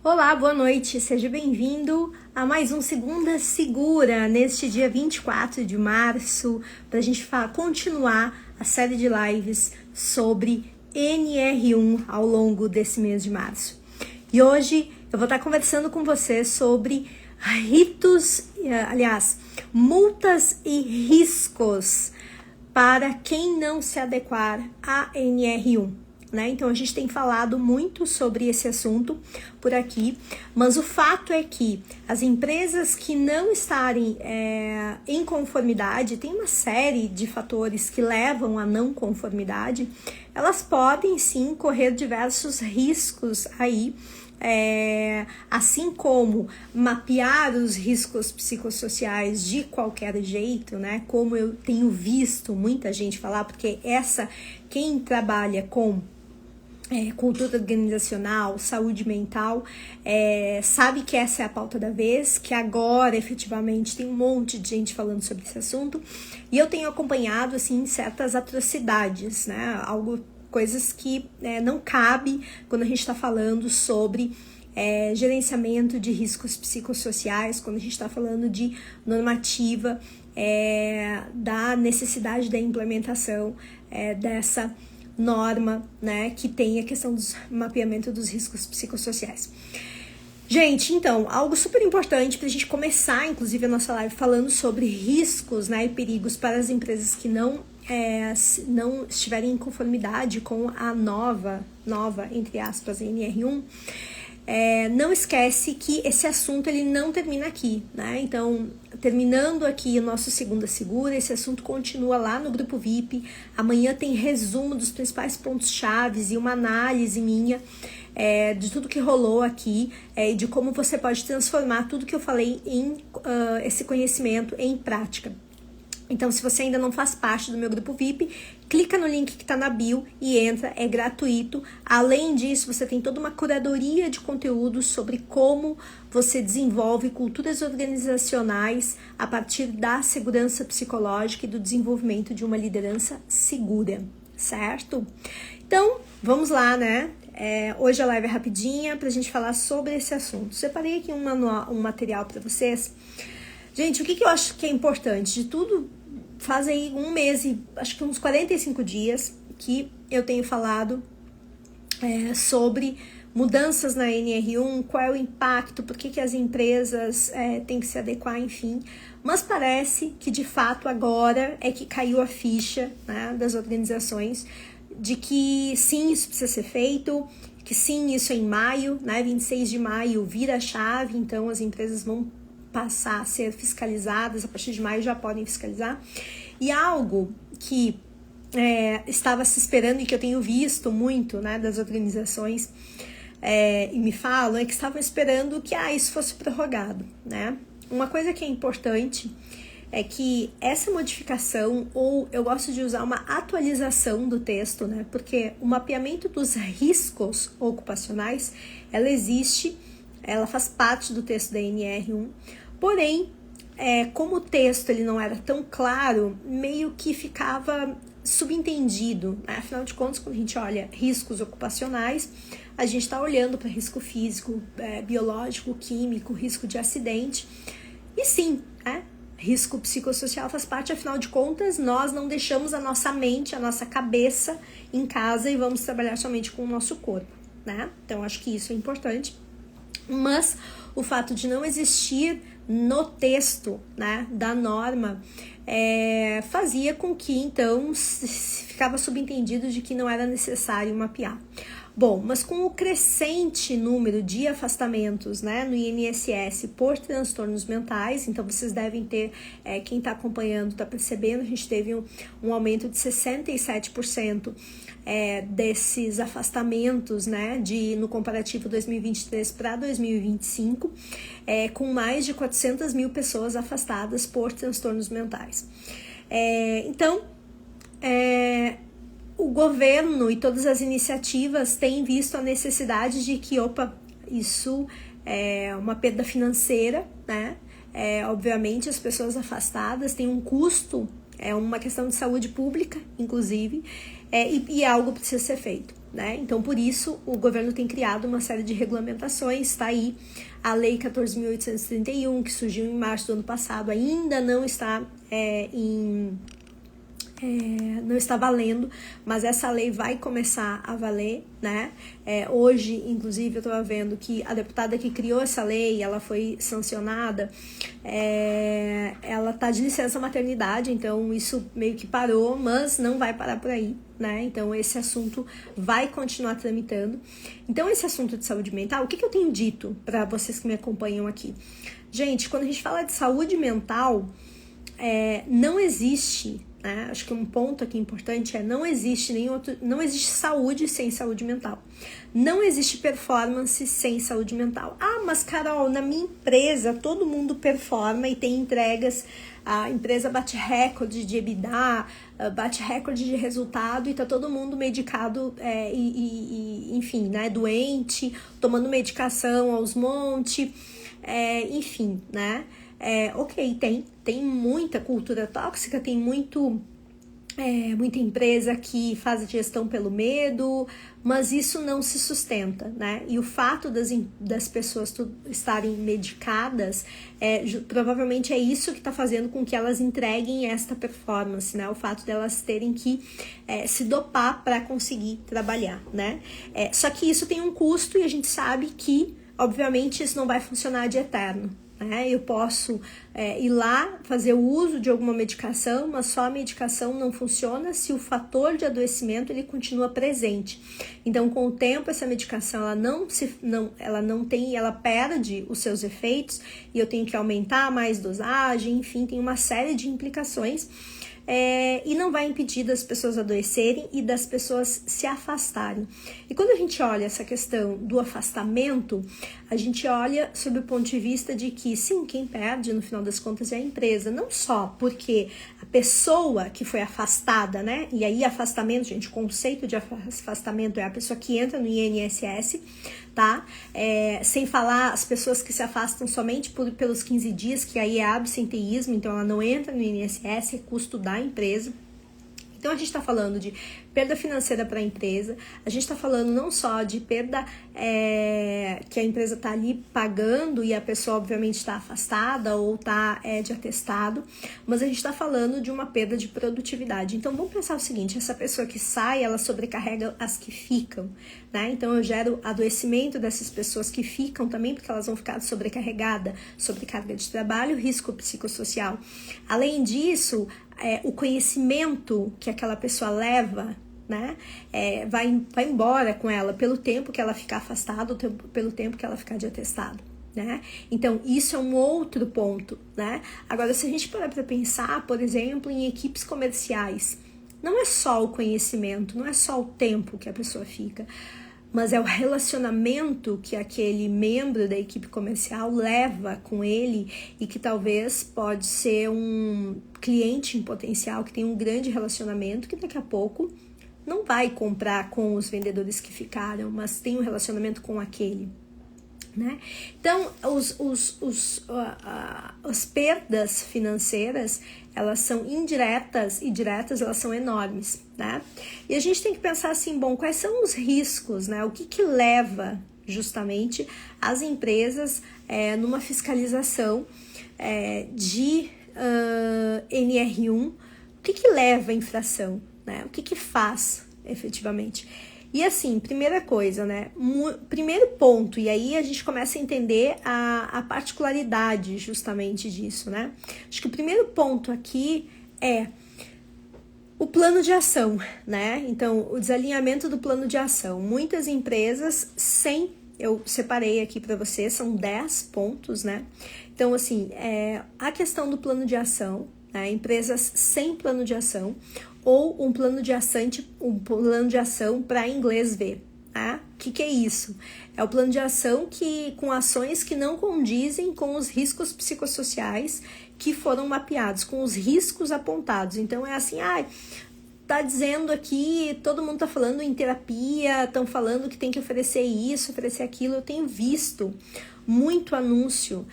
Olá, boa noite, seja bem-vindo a mais um Segunda Segura, neste dia 24 de março, para a gente continuar a série de lives sobre NR1 ao longo desse mês de março. E hoje eu vou estar conversando com você sobre multas e riscos para quem não se adequar a NR1. Então a gente tem falado muito sobre esse assunto por aqui, mas o fato é que as empresas que não estarem em conformidade, tem uma série de fatores que levam à não conformidade, elas podem sim correr diversos riscos aí, assim como mapear os riscos psicossociais de qualquer jeito, como eu tenho visto muita gente falar, porque quem trabalha com cultura organizacional, saúde mental, sabe que essa é a pauta da vez, que agora efetivamente tem um monte de gente falando sobre esse assunto, e eu tenho acompanhado assim certas atrocidades, coisas que não cabe quando a gente está falando sobre gerenciamento de riscos psicossociais, quando a gente está falando de normativa, da necessidade da implementação dessa norma, que tem a questão do mapeamento dos riscos psicossociais. Gente, então, algo super importante para a gente começar, inclusive, a nossa live falando sobre riscos, e perigos para as empresas que não estiverem em conformidade com a nova, entre aspas, NR1, não esquece que esse assunto ele não termina aqui, Então, terminando aqui o nosso Segunda Segura, esse assunto continua lá no grupo VIP. Amanhã tem resumo dos principais pontos chaves e uma análise minha de tudo que rolou aqui, de como você pode transformar tudo que eu falei em esse conhecimento em prática. Então, se você ainda não faz parte do meu grupo VIP, clica no link que está na bio e entra, é gratuito. Além disso, você tem toda uma curadoria de conteúdos sobre como você desenvolve culturas organizacionais a partir da segurança psicológica e do desenvolvimento de uma liderança segura, certo? Então, vamos lá, hoje a live é rapidinha para a gente falar sobre esse assunto. Separei aqui um material para vocês. Gente, o que eu acho que é importante? De tudo, faz aí um mês e acho que uns 45 dias que eu tenho falado sobre mudanças na NR1, qual é o impacto, por que as empresas têm que se adequar, enfim. Mas parece que de fato agora é que caiu a ficha das organizações de que sim, isso precisa ser feito, que sim, isso é em maio, 26 de maio vira a chave, então as empresas vão passar a ser fiscalizadas, a partir de maio já podem fiscalizar. E algo que estava se esperando e que eu tenho visto muito das organizações e me falam é que estavam esperando que isso fosse prorrogado. Uma coisa que é importante é que essa modificação, ou eu gosto de usar uma atualização do texto, porque o mapeamento dos riscos ocupacionais, ela existe, ela faz parte do texto da NR1, porém, como o texto ele não era tão claro, meio que ficava subentendido. Afinal de contas, quando a gente olha riscos ocupacionais, a gente está olhando para risco físico, biológico, químico, risco de acidente, e sim, risco psicossocial faz parte, afinal de contas, nós não deixamos a nossa mente, a nossa cabeça em casa e vamos trabalhar somente com o nosso corpo, Então, acho que isso é importante. Mas o fato de não existir no texto da norma fazia com que, então, ficava subentendido de que não era necessário mapear. Bom, mas com o crescente número de afastamentos no INSS por transtornos mentais, então vocês devem ter, quem está acompanhando está percebendo, a gente teve um aumento de 67% desses afastamentos no comparativo 2023 para 2025, com mais de 400 mil pessoas afastadas por transtornos mentais. Então, o governo e todas as iniciativas têm visto a necessidade de que, isso é uma perda financeira, obviamente as pessoas afastadas têm um custo, é uma questão de saúde pública, inclusive, e algo precisa ser feito. né? Então, por isso, o governo tem criado uma série de regulamentações, tá aí a Lei 14.831, que surgiu em março do ano passado, ainda não está não está valendo, mas essa lei vai começar a valer, né? Hoje, inclusive, eu estava vendo que a deputada que criou essa lei, ela foi sancionada, ela está de licença maternidade, então isso meio que parou, mas não vai parar por aí, né? Então esse assunto vai continuar tramitando. Então esse assunto de saúde mental, o que eu tenho dito para vocês que me acompanham aqui? Gente, quando a gente fala de saúde mental, não existe, né? Acho que um ponto aqui importante não existe saúde sem saúde mental. Não existe performance sem saúde mental. Ah, mas Carol, na minha empresa todo mundo performa e tem entregas, a empresa bate recorde de EBITDA, bate recorde de resultado e tá todo mundo medicado enfim, né, doente, tomando medicação aos montes, enfim, né? Ok, tem muita cultura tóxica, tem muita empresa que faz a gestão pelo medo, mas isso não se sustenta, né? E o fato das pessoas estarem medicadas, provavelmente é isso que está fazendo com que elas entreguem esta performance, né? O fato delas terem que se dopar para conseguir trabalhar, né? Só que isso tem um custo e a gente sabe que, obviamente, isso não vai funcionar de eterno. Eu posso ir lá, fazer o uso de alguma medicação, mas só a medicação não funciona se o fator de adoecimento ele continua presente. Então, com o tempo, essa medicação ela perde os seus efeitos e eu tenho que aumentar mais dosagem, enfim, tem uma série de implicações. E não vai impedir das pessoas adoecerem e das pessoas se afastarem. E quando a gente olha essa questão do afastamento, a gente olha sob o ponto de vista de que, sim, quem perde, no final das contas, é a empresa. Não só porque a pessoa que foi afastada, né? E aí, afastamento, gente, o conceito de afastamento é a pessoa que entra no INSS, tá? Sem falar as pessoas que se afastam somente pelos 15 dias, que aí é absenteísmo, então ela não entra no INSS, é custo da empresa. Então, a gente está falando de perda financeira para a empresa, a gente está falando não só de perda que a empresa está ali pagando e a pessoa, obviamente, está afastada ou está de atestado, mas a gente está falando de uma perda de produtividade. Então, vamos pensar o seguinte, essa pessoa que sai, ela sobrecarrega as que ficam, né? Então, eu gero adoecimento dessas pessoas que ficam também, porque elas vão ficar sobrecarregadas, sobrecarga de trabalho, risco psicossocial. Além disso, o conhecimento que aquela pessoa leva, né, vai embora com ela pelo tempo que ela ficar afastada, ou pelo tempo que ela ficar de atestado, né? Então, isso é um outro ponto, né? Agora, se a gente parar para pensar, por exemplo, em equipes comerciais, não é só o conhecimento, não é só o tempo que a pessoa fica, mas é o relacionamento que aquele membro da equipe comercial leva com ele e que talvez pode ser um cliente em potencial que tem um grande relacionamento que daqui a pouco não vai comprar com os vendedores que ficaram, mas tem um relacionamento com aquele, né? Então, as perdas financeiras, elas são indiretas e diretas, elas são enormes, né? E a gente tem que pensar assim, bom, quais são os riscos, né? O que leva justamente as empresas numa fiscalização de NR1, o que leva à infração, né? O que faz efetivamente? E assim, primeira coisa, né? Primeiro ponto, e aí a gente começa a entender a particularidade justamente disso, né? Acho que o primeiro ponto aqui é o plano de ação, né? Então, o desalinhamento do plano de ação. Muitas empresas eu separei aqui para vocês, são 10 pontos, né? Então, assim, a questão do plano de ação, né? Empresas sem plano de ação, ou um plano de ação para inglês ver. Tá? O que é isso? É o plano de ação com ações que não condizem com os riscos psicossociais que foram mapeados, com os riscos apontados. Então, é assim, tá dizendo aqui, todo mundo tá falando em terapia, estão falando que tem que oferecer isso, oferecer aquilo. Eu tenho visto muito anúncio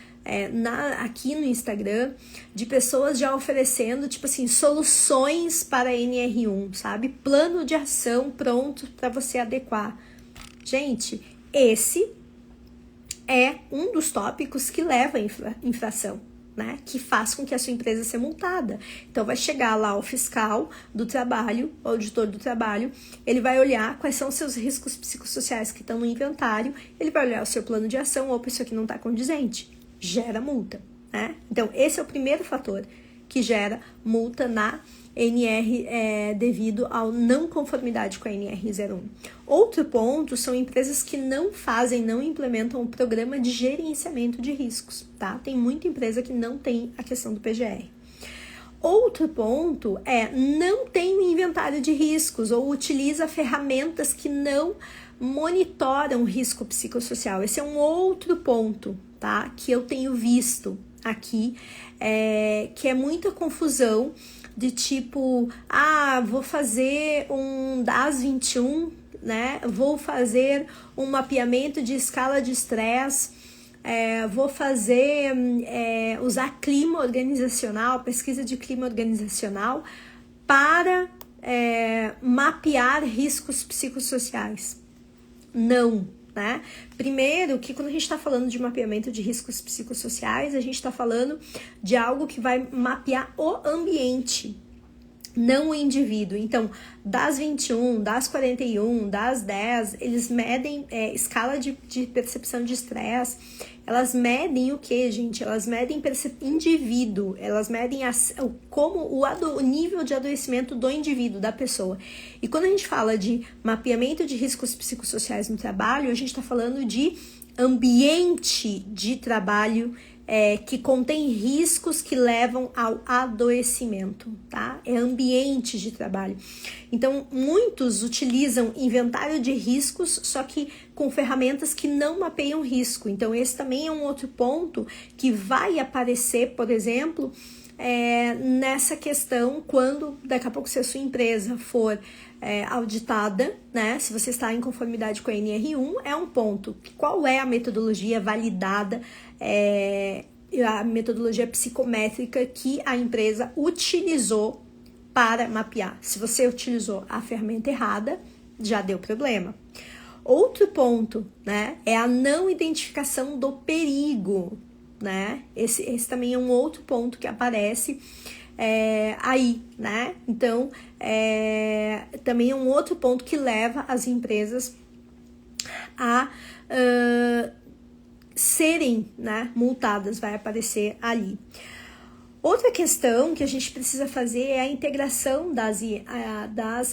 aqui no Instagram, de pessoas já oferecendo, tipo assim, soluções para NR1, sabe? Plano de ação pronto para você adequar. Gente, esse é um dos tópicos que leva à infração, né? Que faz com que a sua empresa seja multada. Então, vai chegar lá o fiscal do trabalho, o auditor do trabalho, ele vai olhar quais são os seus riscos psicossociais que estão no inventário, ele vai olhar o seu plano de ação, opa, isso aqui não está condizente, gera multa, né? Então, esse é o primeiro fator que gera multa na NR devido à não conformidade com a NR01. Outro ponto são empresas que não implementam o programa de gerenciamento de riscos, tá? Tem muita empresa que não tem a questão do PGR. Outro ponto não tem um inventário de riscos ou utiliza ferramentas que não monitoram o risco psicossocial. Esse é um outro ponto, tá? Que eu tenho visto aqui, que é muita confusão de tipo, vou fazer um DAS 21, né? Vou fazer um mapeamento de escala de estresse, vou fazer, usar clima organizacional, pesquisa de clima organizacional para mapear riscos psicossociais. Não, né? Primeiro, que quando a gente está falando de mapeamento de riscos psicossociais, a gente está falando de algo que vai mapear o ambiente, não o indivíduo. Então, das 21, das 41, das 10, eles medem escala de percepção de estresse. Elas medem o que, gente? Elas medem indivíduo, elas medem o nível de adoecimento do indivíduo, da pessoa. E quando a gente fala de mapeamento de riscos psicossociais no trabalho, a gente está falando de ambiente de trabalho que contém riscos que levam ao adoecimento, tá? É ambiente de trabalho. Então, muitos utilizam inventário de riscos, só que com ferramentas que não mapeiam risco. Então, esse também é um outro ponto que vai aparecer, por exemplo, nessa questão quando daqui a pouco se a sua empresa for auditada, né? Se você está em conformidade com a NR1, é um ponto. Qual é a metodologia validada, a metodologia psicométrica que a empresa utilizou para mapear? Se você utilizou a ferramenta errada, já deu problema. Outro ponto, né? É a não identificação do perigo, né? Esse também é um outro ponto que aparece aí, né? Então, também é um outro ponto que leva as empresas a serem, né, multadas, vai aparecer ali. Outra questão que a gente precisa fazer é a integração das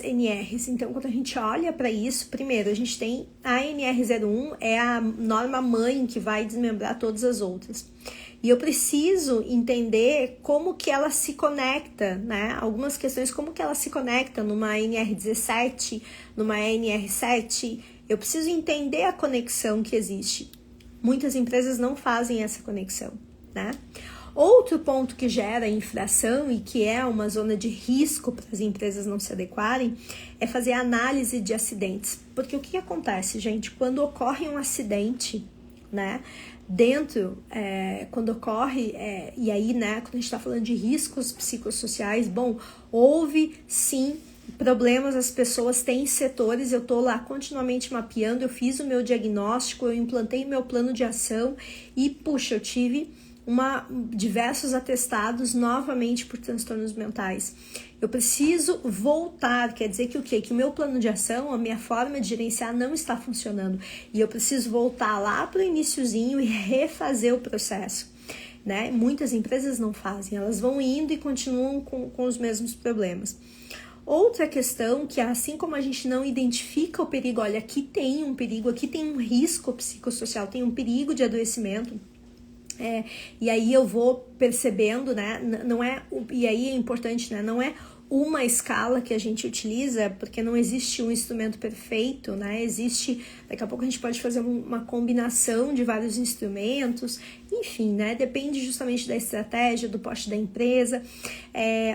NRs. Então, quando a gente olha para isso, primeiro, a gente tem a NR01, é a norma mãe que vai desmembrar todas as outras. E eu preciso entender como que ela se conecta, né? Algumas questões, como que ela se conecta numa NR17, numa NR7. Eu preciso entender a conexão que existe. Muitas empresas não fazem essa conexão, né? Outro ponto que gera infração e que é uma zona de risco para as empresas não se adequarem é fazer análise de acidentes. Porque o que acontece, gente? Quando ocorre um acidente, né? Quando ocorre, e aí, né, quando a gente está falando de riscos psicossociais, bom, houve sim problemas, as pessoas têm setores, eu estou lá continuamente mapeando, eu fiz o meu diagnóstico, eu implantei meu plano de ação e, puxa, eu tive diversos atestados novamente por transtornos mentais. Eu preciso voltar, quer dizer que o quê? Que o meu plano de ação, a minha forma de gerenciar não está funcionando. E eu preciso voltar lá para o iniciozinho e refazer o processo, né? Muitas empresas não fazem, elas vão indo e continuam com os mesmos problemas. Outra questão que, assim como a gente não identifica o perigo, olha, aqui tem um perigo, aqui tem um risco psicossocial, tem um perigo de adoecimento, e aí eu vou percebendo, né, e aí é importante, né, não é uma escala que a gente utiliza, porque não existe um instrumento perfeito, né, daqui a pouco a gente pode fazer uma combinação de vários instrumentos, enfim, né, depende justamente da estratégia, do porte da empresa,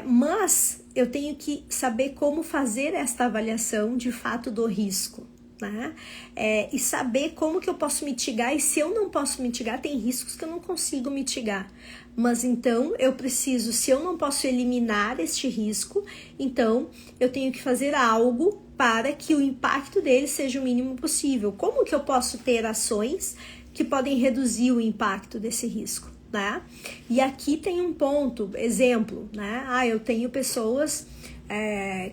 mas eu tenho que saber como fazer esta avaliação de fato do risco, né? E saber como que eu posso mitigar, e se eu não posso mitigar, tem riscos que eu não consigo mitigar. Mas então eu preciso, se eu não posso eliminar este risco, então eu tenho que fazer algo para que o impacto dele seja o mínimo possível. Como que eu posso ter ações que podem reduzir o impacto desse risco, né? E aqui tem um ponto, exemplo, né? Eu tenho pessoas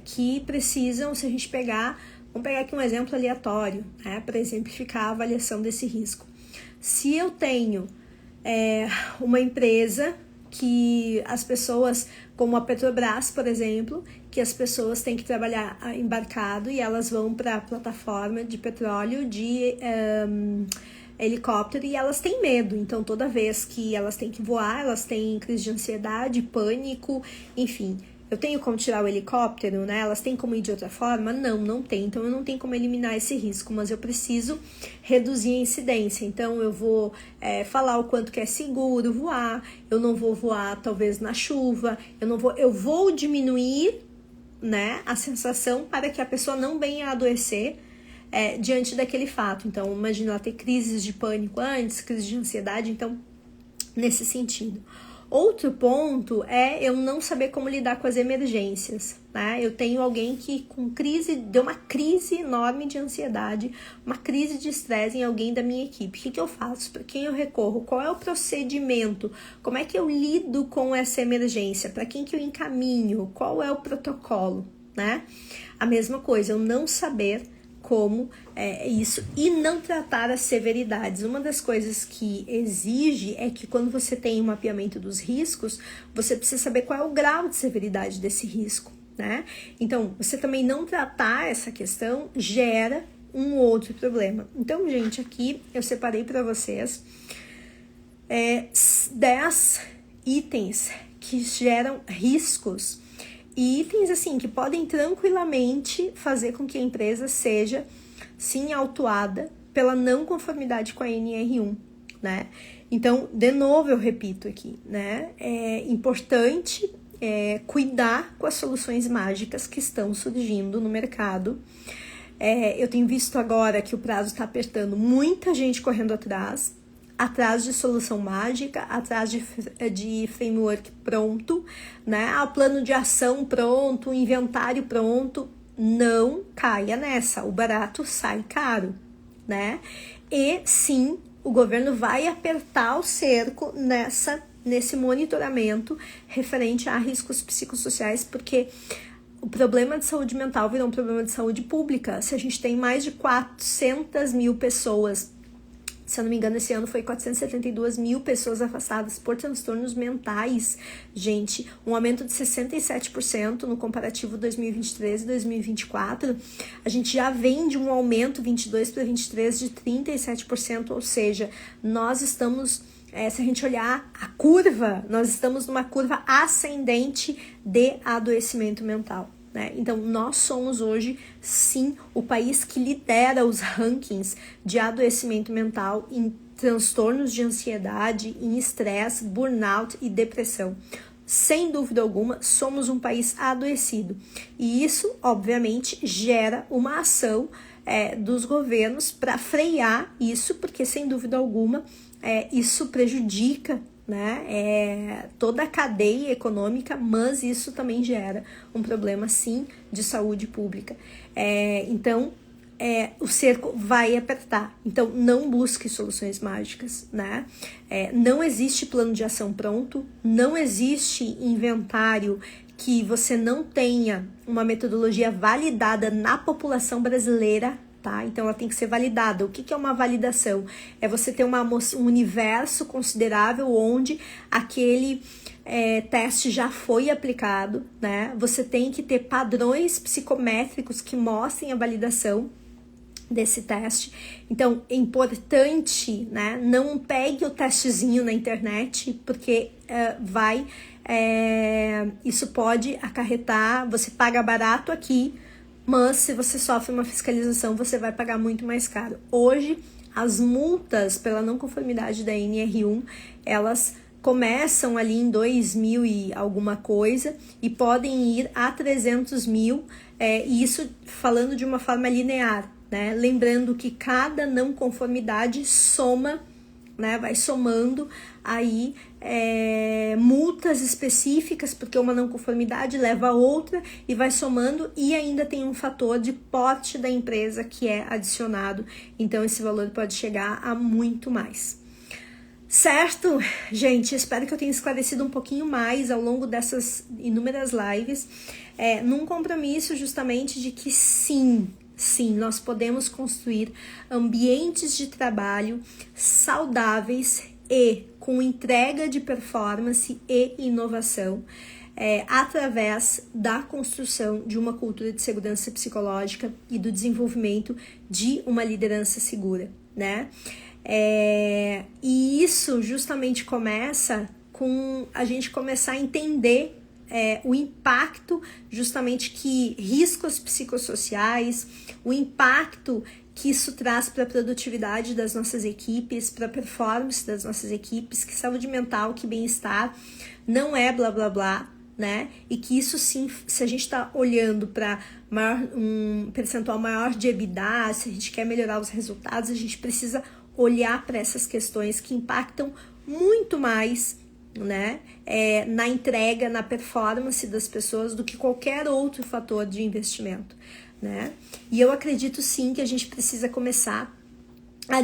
que precisam, se a gente vamos pegar aqui um exemplo aleatório, né, para exemplificar a avaliação desse risco. Se eu tenho uma empresa que as pessoas, como a Petrobras, por exemplo, que as pessoas têm que trabalhar embarcado e elas vão para a plataforma de petróleo de helicóptero e elas têm medo. Então, toda vez que elas têm que voar, elas têm crise de ansiedade, pânico, enfim. Eu tenho como tirar o helicóptero, né? Elas têm como ir de outra forma? Não tem. Então, eu não tenho como eliminar esse risco, mas eu preciso reduzir a incidência. Então, eu vou falar o quanto que é seguro voar, eu não vou voar, talvez, na chuva, eu vou diminuir, né, a sensação para que a pessoa não venha a adoecer diante daquele fato. Então, imagina ela ter crises de pânico antes, crises de ansiedade, então, nesse sentido. Outro ponto é eu não saber como lidar com as emergências, né? Eu tenho alguém que deu uma crise enorme de ansiedade, uma crise de estresse em alguém da minha equipe. O que eu faço? Para quem eu recorro? Qual é o procedimento? Como é que eu lido com essa emergência? Para quem que eu encaminho? Qual é o protocolo, né? A mesma coisa, eu não saber como isso e não tratar as severidades. Uma das coisas que exige é que quando você tem um mapeamento dos riscos, você precisa saber qual é o grau de severidade desse risco, né? Então, você também não tratar essa questão gera um outro problema. Então, gente, aqui eu separei para vocês 10 itens que geram riscos e itens assim que podem tranquilamente fazer com que a empresa seja sim autuada pela não conformidade com a NR1, né? Então, de novo eu repito aqui, né? É importante cuidar com as soluções mágicas que estão surgindo no mercado. Eu tenho visto agora que o prazo está apertando, muita gente correndo atrás de solução mágica, atrás de framework pronto, né? O plano de ação pronto, o inventário pronto. Não caia nessa, o barato sai caro, né? E sim, o governo vai apertar o cerco nesse monitoramento referente a riscos psicossociais, porque o problema de saúde mental virou um problema de saúde pública. Se a gente tem mais de 400 mil pessoas, se eu não me engano, esse ano foi 472 mil pessoas afastadas por transtornos mentais. Gente, um aumento de 67% no comparativo 2023 e 2024. A gente já vem de um aumento 22 para 23 de 37%, ou seja, nós estamos, se a gente olhar a curva, nós estamos numa curva ascendente de adoecimento mental. Então, nós somos hoje, sim, o país que lidera os rankings de adoecimento mental em transtornos de ansiedade, em estresse, burnout e depressão. Sem dúvida alguma, somos um país adoecido. E isso, obviamente, gera uma ação dos governos para frear isso, porque, sem dúvida alguma, isso prejudica, né, toda a cadeia econômica, mas isso também gera um problema, sim, de saúde pública. Então, o cerco vai apertar. Então, não busque soluções mágicas, né? Não existe plano de ação pronto, não existe inventário que você não tenha uma metodologia validada na população brasileira, tá? Então, ela tem que ser validada. O que é uma validação? É você ter um universo considerável onde aquele teste já foi aplicado, né? Você tem que ter padrões psicométricos que mostrem a validação desse teste. Então, é importante, né? Não pegue o testezinho na internet, porque isso pode acarretar, você paga barato aqui, mas se você sofre uma fiscalização, você vai pagar muito mais caro. Hoje, as multas pela não conformidade da NR1, elas começam ali em 2.000 e alguma coisa e podem ir a 300 mil, e isso falando de uma forma linear, né? Lembrando que cada não conformidade soma, né? Vai somando aí multas específicas, porque uma não conformidade leva a outra e vai somando, e ainda tem um fator de porte da empresa que é adicionado, então esse valor pode chegar a muito mais. Certo, gente? Espero que eu tenha esclarecido um pouquinho mais ao longo dessas inúmeras lives, num compromisso justamente de que sim, nós podemos construir ambientes de trabalho saudáveis e com entrega de performance e inovação, através da construção de uma cultura de segurança psicológica e do desenvolvimento de uma liderança segura, né? E isso justamente começa com a gente começar a entender o impacto justamente que riscos psicossociais, o impacto que isso traz para a produtividade das nossas equipes, para a performance das nossas equipes, que saúde mental, que bem-estar não é blá blá blá, né? E que isso sim, se a gente está olhando para um percentual maior de EBITDA, se a gente quer melhorar os resultados, a gente precisa olhar para essas questões que impactam muito mais, né, na entrega, na performance das pessoas do que qualquer outro fator de investimento, né? E eu acredito sim que a gente precisa começar a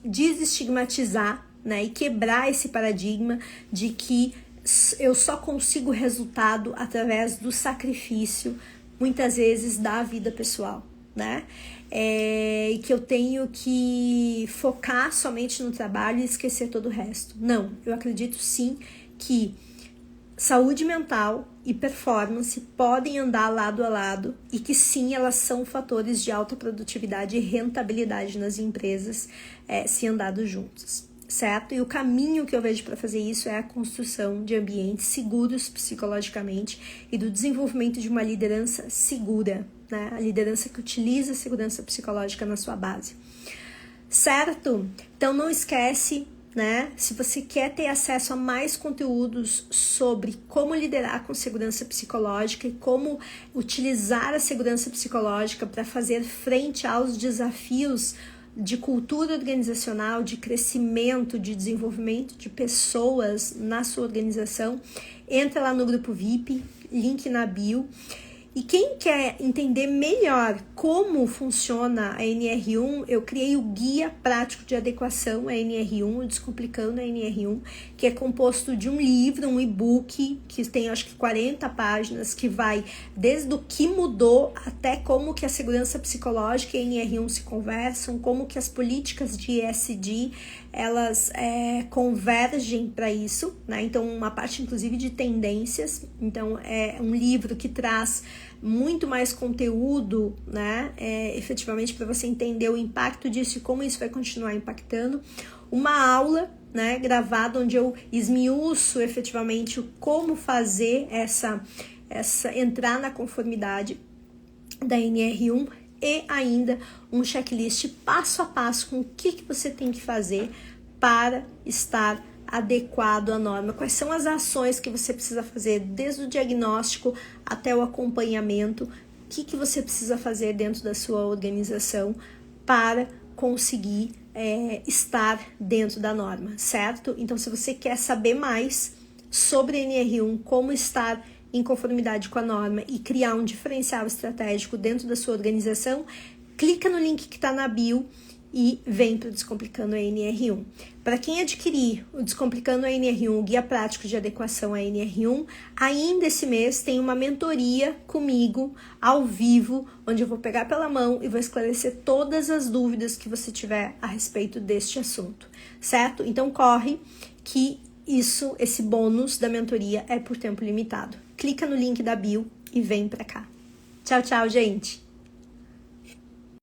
desestigmatizar, né, e quebrar esse paradigma de que eu só consigo resultado através do sacrifício, muitas vezes, da vida pessoal, né? E que eu tenho que focar somente no trabalho e esquecer todo o resto. Não, eu acredito sim que saúde mental e performance podem andar lado a lado e que sim, elas são fatores de alta produtividade e rentabilidade nas empresas, se andados juntos, certo? E o caminho que eu vejo para fazer isso é a construção de ambientes seguros psicologicamente e do desenvolvimento de uma liderança segura, né? A liderança que utiliza a segurança psicológica na sua base, certo? Então não esquece, né? Se você quer ter acesso a mais conteúdos sobre como liderar com segurança psicológica e como utilizar a segurança psicológica para fazer frente aos desafios de cultura organizacional, de crescimento, de desenvolvimento de pessoas na sua organização, entra lá no grupo VIP, link na bio. E quem quer entender melhor como funciona a NR1, eu criei o Guia Prático de Adequação, a NR1, o Descomplicando a NR1, que é composto de um livro, um e-book, que tem acho que 40 páginas, que vai desde o que mudou até como que a segurança psicológica e a NR1 se conversam, como que as políticas de ESG, elas convergem para isso, né? Então, uma parte inclusive de tendências. Então, é um livro que traz muito mais conteúdo, né, efetivamente para você entender o impacto disso e como isso vai continuar impactando. Uma aula, né, gravada onde eu esmiuço efetivamente como fazer essa entrar na conformidade da NR1 e ainda um checklist passo a passo com o que você tem que fazer para estar adequado à norma, quais são as ações que você precisa fazer desde o diagnóstico até o acompanhamento, o que você precisa fazer dentro da sua organização para conseguir estar dentro da norma, certo? Então, se você quer saber mais sobre NR1, como estar em conformidade com a norma e criar um diferencial estratégico dentro da sua organização, clica no link que está na bio e vem para o Descomplicando a NR1. Para quem adquirir o Descomplicando a NR1, o Guia Prático de Adequação à NR1, ainda esse mês tem uma mentoria comigo, ao vivo, onde eu vou pegar pela mão e vou esclarecer todas as dúvidas que você tiver a respeito deste assunto, certo? Então corre que esse bônus da mentoria é por tempo limitado. Clica no link da bio e vem para cá. Tchau, tchau, gente!